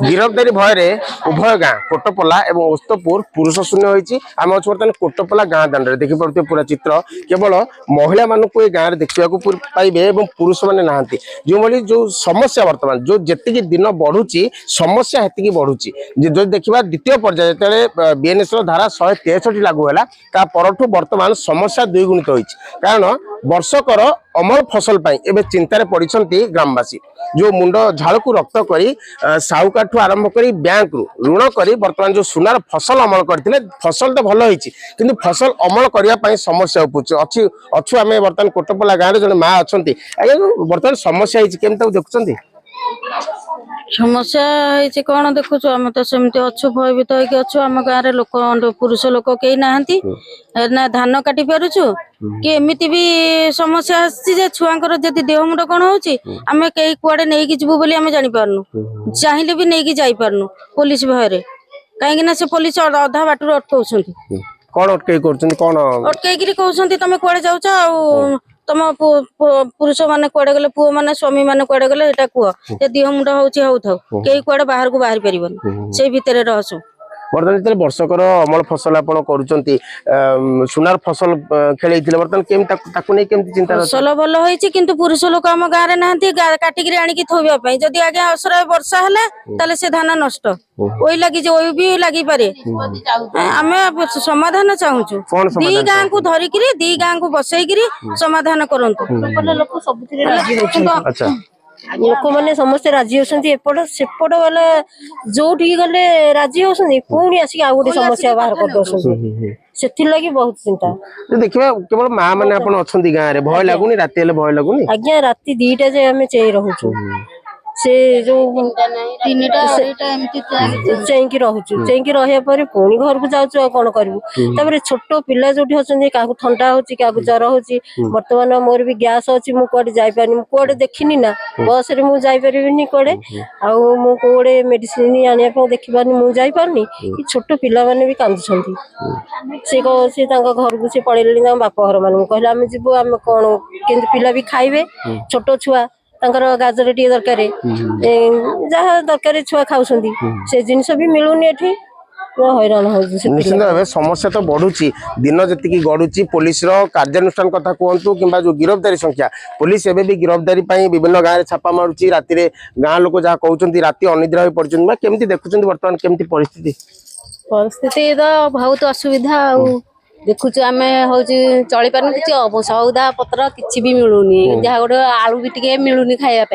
गिरफ्तारी भय उभय गाँ कोटपला और ओस्तपुर पुरुष शून्य होती आम अच्छे बर्तमान कोटपला गाँ दाण्ड देखी पारे पूरा चित्र केवल महिला मान गाँव देखा पाइबे और पुरुष मैंने नहांती जो भाई जो समस्या बर्तमान जो जी दिन बढ़ुची समस्या हेतिकी बढ़ुची जो देखा द्वितीय पर्याय जो बीएनएस धारा 163 लागू है परठू बर्तमान समस्या द्विगुणित होती कारण वर्षकर अमल फसल एवं चिंतार पड़ती ग्रामवासी जो मुंड झाड़ को रक्त करी साहुकार आरंभ करी बैंक रु ऋण करी बर्तमान जो सुनार फसल अमल करते फसल तो भल होती किंतु फसल अमल करने समस्या उपची अच्छु आम बर्तमान कोटपला गाँव जन माँ अच्छा बर्तमान समस्या केमती देखुं समस्या है कौन देखु आम तो सेमती अच्छु भयभीत होगी अच्छु आम गाँव लोक पुरुष लोक कई ना ना धान काटी पारुछु कि एमती भी समस्या आसी छुआंकर जदि देह मुंड कौन होची आमे कई कुआडे नहीं कि जीवु बोली आमे जानि पारनु चाहिए भी नहीं कि जाई पारनु पुलिस भयरे कहीं ना से पुलिस अधा बाटू अटकाउछंती कौन अटकई करछंती कौन अटकई गिरी कहउछंती तमे कुआडे जाउछ आ तुम पुरुष माने कुआडे गले पुओ माने स्वामी माने कुआडे गले एटा कुह जे देह मुंड होची होउ थाउ केई कुआडे बाहर को बाहर परिबन से भितरे रहसु बर्तमान जो वर्षकर अमल फसल आप सुनार फसल खेल बर्तमान चिंता फसल भल होती किंतु पुरुष लोक आम गाँव में नहांती काटिकी आणिकी थोबा जदि आगे असर वर्षा है से धान नष्ट ओई लगी ओई भी लगी पारे आम समाधान चाहूँ दी गाँ को धरिकी दी गाँ को बसईकरी समाधान करूँ लोक मैंने समस्त राजी होती एपट सेपट वाला जो गले राजी होती पुणी आसिक आ गोटे समस्या बाहर कर दौरान से लगी बहुत चिंता देखिए केवल माँ मैंने अच्छा गाँव में भय लगुनि रात भय लगुनि आज्ञा राति 2टा जे आम चे रोचु से जो चैंकी रोचु चैंकी रहा पुणी घर को जाऊँ कौन करूँ छोट पिला जो अच्छा ठंडा हो ज्वर हो बर्तमान मोर भी गैस अच्छी मुझे जापार मुझे देखनी ना बस रे मुझे जापारि कड़े आउे मेडिसिन आने देखिपार मुझे छोट पिला माने भी कांदुंट से घर को पड़े बाप घर मान कहले आम जीव आम कौन कि पिला भी खाइबे छोट छुआ गाजर टी दरकार जहाँ दरकार छुआ खाऊ से जिनस भी मिलूनी हैरान निश्चित भाव समस्या तो बढ़ुची दिन जी गड़ुची पुलिस कार्यानुष्ठान कथा कहतु कि जो गिरफ्तारी संख्या पुलिस एवं भी गिरफ्तारी विभिन्न गाँव में छापा मारुची राति गाँ लोक जहाँ कहते राति अनिद्रा हो पड़ते केमती देखुं बर्तमान केमती परिस्थिति परिस्थिति तो बहुत असुविधा देखुच आम हूँ चली पार कि सौदा पत्र किसी भी मिलूनी जहाँ गोटे आलू भी टे मिलूनी खाया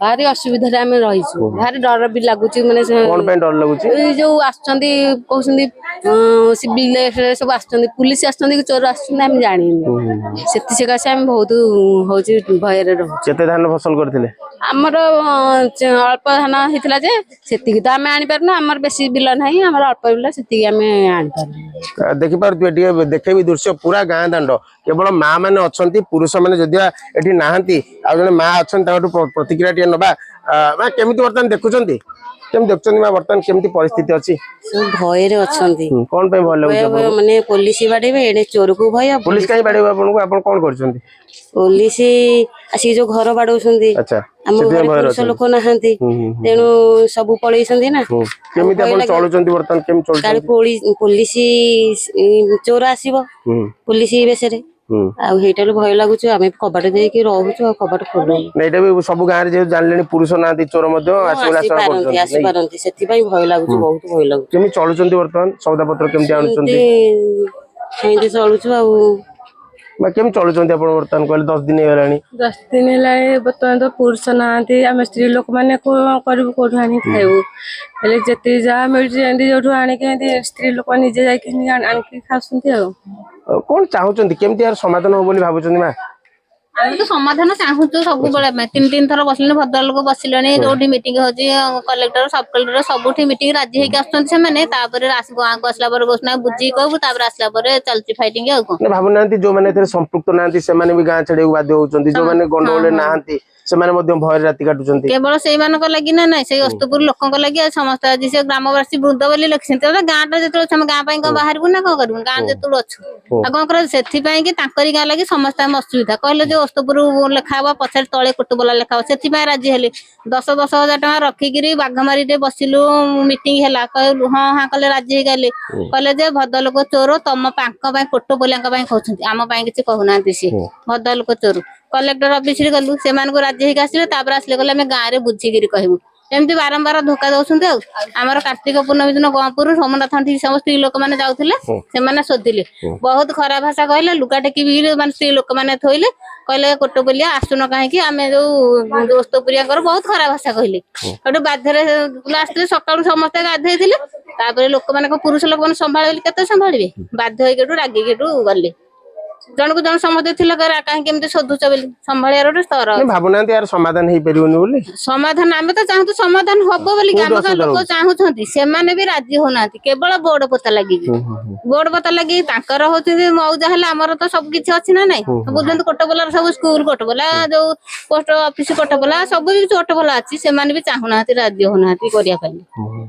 भारी असुविधा आम रही भारी डर भी लगुच माने डर लगुच जो कहते सिविल सब पुलिस चोर आम जानी से आम बहुत हूँ भय केते धान फसल करथिले आमर अल्प धान होता जे तो आम आनीपारना आमर बेसी बिल ना आम अल्प बिल से आम आनीपार देखिए देखे दृश्य पूरा गाँ दाण्ड केवल माँ मैंने अच्छा पुरुष मैंने जदिया ये नहांती आ जने माँ अच्छा प्रतिक्रिया टे नबा केमी बर्तमान देखुं केम देखुं माँ बर्तमान केमती परिस्थिति अच्छी भय अच्छा कौन भय लगे माने पुलिस बाड़े एने चोर को भय पुलिस कहीं बाड़े आपन कौन कर पुलिस आसी जो घर बाड़ौछंती पुरुष लोक नहांती तेणु सब पलैछंती ना केमिति आपन चलुछंती बर्तमान केम चलुछंती पुलिस चोर आसीबो पुलिस बेसरे आउटा भय लगुच आम कबाट देकी रहूँ कबाट खोलु भी सब गाँव में जानले पुरुष ना चोर आसी पारती से भय लगुच बहुत भय लगुच केमी चलुछंती बर्तमान सौदा पत्र केमती आनुछंती चलुछु केम चलुछंती आपण बर्तमान कहले 10 दिन हेलानी 10 दिन हेलानी बर्तमान तो पुरुष नाहांती आम स्त्री लोक माने को करू कोठु आनी खाइबु हेले जति जा मिलि जोठु आनी के स्त्री लोक निजे जाई के आनी खासुंती कौन चाहूँ केमती यार समाधान हो बोली भाबुछंती मा आम तो समाधान चाहूँ सब बेले 3 थर बसले भद्र लोक बसिले जो मीटिंग होची कलेक्टर सब कलेक्टर सबुठी मीटिंग राजी होकर गाँव को आसला घोषणा बुझी कहू आसला चलती फाइटिंग भावुना जो मैंने संपुक्त ना भी गाँ छाड़ा बाध्य होती जो मैंने गंडगोल ना ସେମାନେ ମଧ୍ୟ ଭୟରେ ରାତି କାଟୁଛନ୍ତି। କେବଳ ସେଇମାନଙ୍କ ଲାଗି ନା ନାଇଁ ସେଇ ଅସ୍ତପୁର ଲୋକଙ୍କ ଲାଗି ସମସ୍ତେ ଆଜି ସେ ଗ୍ରାମବାସୀ ବୃନ୍ଦ ବୋଲି ଲେଖିଛନ୍ତି ଗାଁଟା ଯେତେବେଳେ ଆମେ ଗାଁ ପାଇଁ କଣ ବାହାରିବୁ ନା କଣ କରିବୁ ଗାଁ ଯେତେବେଳେ ଅଛୁ ଆଉ କଣ କରାଯିବ ସେଥିପାଇଁ କି ତାଙ୍କରି ଗାଁ ଲାଗି ସମସ୍ତେ ଆମେ ଅସୁବିଧା କହିଲେ ଯେ ଅସ୍ତପୁର ଲେଖା ହବ ପଛରେ ତଳେ କୋଟବଲା ଲେଖା ହବ ସେଥିପାଇଁ ରାଜି ହେଲେ 10,000 ଟଙ୍କା ରଖିକିରି ବାଘମାରିରେ ବସିଲୁ ମିଟିଂ ହେଲା କହିଲୁ ହଁ ହଁ କଲେ ରାଜି ହେଇଗଲେ କହିଲେ ଯେ ଭଦ୍ରଲୋକ ଚୋର ତମ ପାଙ୍କ ପାଇଁ କୋଟବଲାଙ୍କ ପାଇଁ କହୁଛନ୍ତି ଆମ ପାଇଁ କିଛି କହୁନାହାନ୍ତି ସିଏ ଭଦ୍ରଲୋକ ଚୋର କଲେକ୍ଟର ଅଫିସରେ ଗଲୁ ସେମାନଙ୍କୁ ରାଜି ହେଇକି ଆସିଲେ ତାପରେ ଆସିଲେ କହିଲେ ଆମେ ଗାଁରେ ବୁଝିକିରି କହିବୁ ଏମିତି ବାରମ୍ବାର ଧୋକା ଦଉଛନ୍ତି ଆଉ ଆମର କାର୍ତ୍ତିକ ପୂର୍ଣ୍ଣମୀ ଦିନ ଗହପୁର ସୋମନାଥ ସବୁ ସ୍ତ୍ରୀ ଲୋକମାନେ ଯାଉଥିଲେ ସେମାନେ ଶୋଧିଲେ ବହୁତ ଖରାପ ଭାଷା କହିଲେ ଲୁଗା ଟେକି ବି ମାନେ ସ୍ତ୍ରୀ ଲୋକମାନେ ଥୋଇଲେ କହିଲେ କୋଟବଲିଆ ଆସୁନ କାହିଁକି ଆମେ ଯୋଉ ଓସ୍ତପୁରିଆଙ୍କର ବହୁତ ଖରାପ ଭାଷା କହିଲେ ସେଠୁ ବାଧ୍ୟରେ ଆସିଥିଲେ ସକାଳୁ ସମସ୍ତେ ଗାଧେଇଥିଲେ ତାପରେ ଲୋକମାନଙ୍କ ପୁରୁଷ ଲୋକମାନେ ସମ୍ଭାଳିଲେ କେତେ ସମ୍ଭାଳିବେ ବାଧ୍ୟ ହେଇକି ଏଠୁ ରାଗିକି ଏଠୁ ଗଲେ ଜଣକୁ ଜଣ ସମସ୍ତେ ଥିଲା କାହିଁକି ଏମିତି ଶୋଧୁଛ ବୋଲି ସମ୍ଭାଳିବାର ଗୋଟେ ସ୍ତର ଭାବୁନାହାନ୍ତି ୟାର ସମାଧାନ ହେଇପାରିବନି ବୋଲି ସମାଧାନ ଆମେ ତ ଚାହୁଁଛୁ ସମାଧାନ ହବ ବୋଲି ଆମ ଗାଁ ଲୋକ ଚାହୁଁଛନ୍ତି ସେମାନେ ବି ରାଜି ହଉନାହାନ୍ତି କେବଳ ବୋର୍ଡ ପୋତା ଲାଗିକି ବୋର୍ଡ ପୋତା ଲାଗି ତାଙ୍କର ହଉଛି ମଉଜା ହେଲେ ଆମର ତ ସବୁ କିଛି ଅଛି ନା ନାଇଁ ବୁଝନ୍ତୁ କୋଟବଲାର ସବୁ ସ୍କୁଲ କୋଟବଲା ଯୋଉ ପୋଷ୍ଟ ଅଫିସ କୋଟବଲା ସବୁ କିଛି କୋଟବଲା ଅଛି ସେମାନେ ବି ଚାହୁଁନାହାନ୍ତି ରାଜି ହଉନାହାନ୍ତି କରିବା ପାଇଁ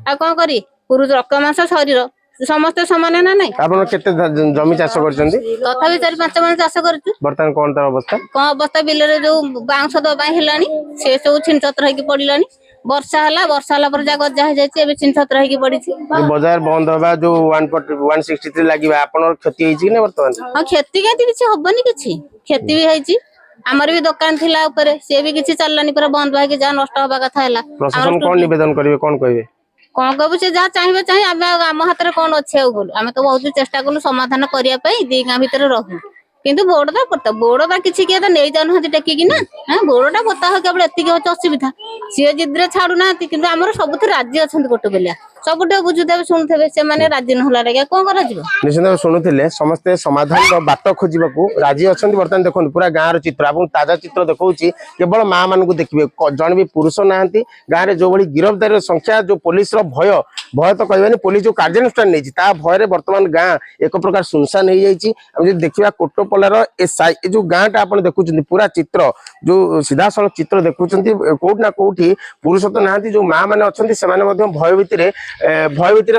ଆଉ କଣ କରିବେ ପୁରୁଷ ରକ୍ତ ମାଂସ ଶରୀର ସମସ୍ତେ ସମାନ ନା ନାଇଁ ଆପଣ କେତେ ଜମି ଚାଷ କରିଛନ୍ତି ତଥାପି 4-5 ମାଣ ଚାଷ କରୁଛୁ ବର୍ତ୍ତମାନ କଣ ତାର ଅବସ୍ଥା କଣ ଅବସ୍ଥା ବିଲରେ ଯୋଉ ବାଉଁଶ ଦବା ପାଇଁ ହେଲାଣି ସେ ସବୁ ଛିନଛତ୍ର ହେଇକି ପଡିଲାଣି ବର୍ଷା ହେଲା ପରେ ଯାହା ଗଜା ହେଇଯାଇଛି ଏବେ ଛିନଛତ୍ର ହେଇକି ପଡିଛି ବଜାର ବନ୍ଦ ହବା ଯୋଉ 163 ଲାଗିବା ଆପଣଙ୍କର କ୍ଷତି ହେଇଛି କି ନା ବର୍ତ୍ତମାନ ହଁ କ୍ଷତି କେମିତି କିଛି ହବନି କିଛି କ୍ଷତି ବି ହେଇଛି ଆମର ବି ଦୋକାନ ଥିଲା ଉପରେ ସିଏ ବି କିଛି ଚାଲିଲାନି ପୁରା ବନ୍ଦ ହେଇକି ଯାହା ନଷ୍ଟ ହବା କଥା ହେଲା ପ୍ରଶାସନ କଣ ନିବେଦନ କରିବେ କଣ କହିବେ କଣ କହିବୁ ସେ ଯାହା ଚାହିଁବେ ଆମେ ଆମ ହାତରେ କଣ ଅଛି ଆଉ ବୋଲୁ ଆମେ ତ ବହୁତ ଚେଷ୍ଟା କଲୁ ସମାଧାନ କରିବା ପାଇଁ ଦି ଗାଁ ଭିତରେ ରହୁ କିନ୍ତୁ ବୋର୍ଡଟା କିଛି କିଏ ତ ନେଇ ଯାଉନାହାନ୍ତି ଟେକିକି ନା ବୋର୍ଡଟା ପୋତା ହଉ କେବଳ ଏତିକି ହଉଛି ଅସୁବିଧା ସିଏ ଜିଦିରେ ଛାଡୁନାହାନ୍ତି କିନ୍ତୁ ଆମର ସବୁଥିରେ ରାଜି ଅଛନ୍ତି କୋଟବଲିଆ ସବୁଠୁ ବୁଝୁଥିବେ ଶୁଣୁଥିବେ ସେମାନେ ରାଜି ନହେଲା ଆଜ୍ଞା କଣ କରାଯିବ ନିଶ୍ଚିତ ଶୁଣୁଥିଲେ ସମସ୍ତେ ସମାଧାନର ବାଟ ଖୋଜିବାକୁ ରାଜି ଅଛନ୍ତି ବର୍ତ୍ତମାନ ଦେଖନ୍ତୁ ପୁରା ଗାଁର ଚିତ୍ର ଏବଂ ତାଜା ଚିତ୍ର ଦେଖଉଛି କେବଳ ମା ମାନଙ୍କୁ ଦେଖିବେ ଜଣେ ବି ପୁରୁଷ ନାହାନ୍ତି ଗାଁରେ ଯୋଉଭଳି ଗିରଫଦାରୀର ସଂଖ୍ୟା ଯୋଉ ପୋଲିସର ଭୟ ତ କହିବାନି ପୋଲିସ ଯୋଉ କାର୍ଯ୍ୟାନୁଷ୍ଠାନ ନେଇଛି ତା ଭୟରେ ବର୍ତ୍ତମାନ ଗାଁ ଏକ ପ୍ରକାର ସୁନସାନ ହେଇଯାଇଛି ଆମେ ଯଦି ଦେଖିବା କୋଟପଲାର ଏ ଯୋଉ ଗାଁଟା ଆପଣ ଦେଖୁଛନ୍ତି ପୁରା ଚିତ୍ର ଯୋଉ ସିଧାସଳଖ ଚିତ୍ର ଦେଖୁଛନ୍ତି କୋଉଠି ନା କୋଉଠି ପୁରୁଷ ତ ନାହାନ୍ତି ଯୋଉ ମା ମାନେ ଅଛନ୍ତି ସେମାନେ ମଧ୍ୟ ଭୟ ଭିତରେ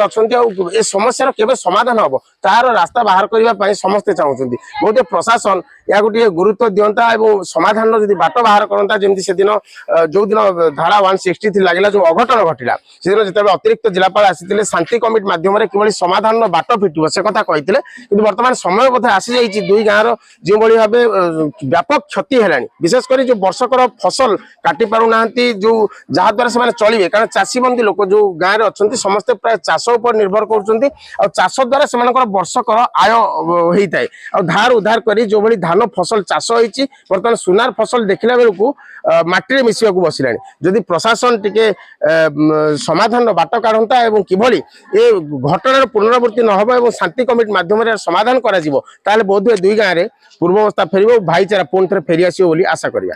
ଅଛନ୍ତି ଆଉ ଏ ସମସ୍ୟାର କେବେ ସମାଧାନ ହବ ତାର ରାସ୍ତା ବାହାର କରିବା ପାଇଁ ସମସ୍ତେ ଚାହୁଁଛନ୍ତି ବହୁତ ପ୍ରଶାସନ ଏହାକୁ ଟିକେ ଗୁରୁତ୍ୱ ଦିଅନ୍ତା ଏବଂ ସମାଧାନର ଯଦି ବାଟ ବାହାର କରନ୍ତା ଯେମିତି ସେଦିନ ଯୋଉ ଦିନ ଧାରା 163 ଲାଗିଲା ଯୋଉ ଅଘଟଣ ଘଟିଲା ସେଦିନ ଯେତେବେଳେ ଅତିରିକ୍ତ ଜିଲ୍ଲାପାଳ ଆସିଥିଲେ ଶାନ୍ତି କମିଟି ମାଧ୍ୟମରେ କିଭଳି ସମାଧାନର ବାଟ ଫିଟିବ ସେ କଥା କହିଥିଲେ କିନ୍ତୁ ବର୍ତ୍ତମାନ ସମୟ ବୋଧେ ଆସିଯାଇଛି ଦୁଇ ଗାଁର ଯେଉଁଭଳି ଭାବେ ବ୍ୟାପକ କ୍ଷତି ହେଲାଣି ବିଶେଷ କରି ଯୋଉ ବର୍ଷକର ଫସଲ କାଟି ପାରୁନାହାନ୍ତି ଯୋଉ ଯାହାଦ୍ୱାରା ସେମାନେ ଚଳିବେ କାରଣ ଚାଷୀବନ୍ଦୀ ଲୋକ ଯୋଉ ଗାଁରେ ଅଛନ୍ତି ସମସ୍ତେ ପ୍ରାୟ ଚାଷ ଉପରେ ନିର୍ଭର କରୁଛନ୍ତି ଆଉ ଚାଷ ଦ୍ୱାରା ସେମାନଙ୍କର ବର୍ଷକର ଆୟ ହେଇଥାଏ ଆଉ ଧାର ଉଧାର କରି ଯୋଉଭଳି ଧାନ ଫସଲ ଚାଷ ହେଇଛି ବର୍ତ୍ତମାନ ସୁନାର ଫସଲ ଦେଖିଲା ବେଳକୁ ମାଟିରେ ମିଶିବାକୁ ବସିଲାଣି ଯଦି ପ୍ରଶାସନ ଟିକେ ସମାଧାନର ବାଟ କାଢନ୍ତା ଏବଂ କିଭଳି ଏ ଘଟଣାର ପୁନରାବୃତ୍ତି ନ ହେବ ଏବଂ ଶାନ୍ତି କମିଟି ମାଧ୍ୟମରେ ସମାଧାନ କରାଯିବ ତାହେଲେ ବୋଧହୁଏ ଦୁଇ ଗାଁରେ ପୂର୍ବାବସ୍ଥା ଫେରିବ ଭାଇଚାରା ପୁଣି ଥରେ ଫେରିଆସିବ ବୋଲି ଆଶା କରିବା।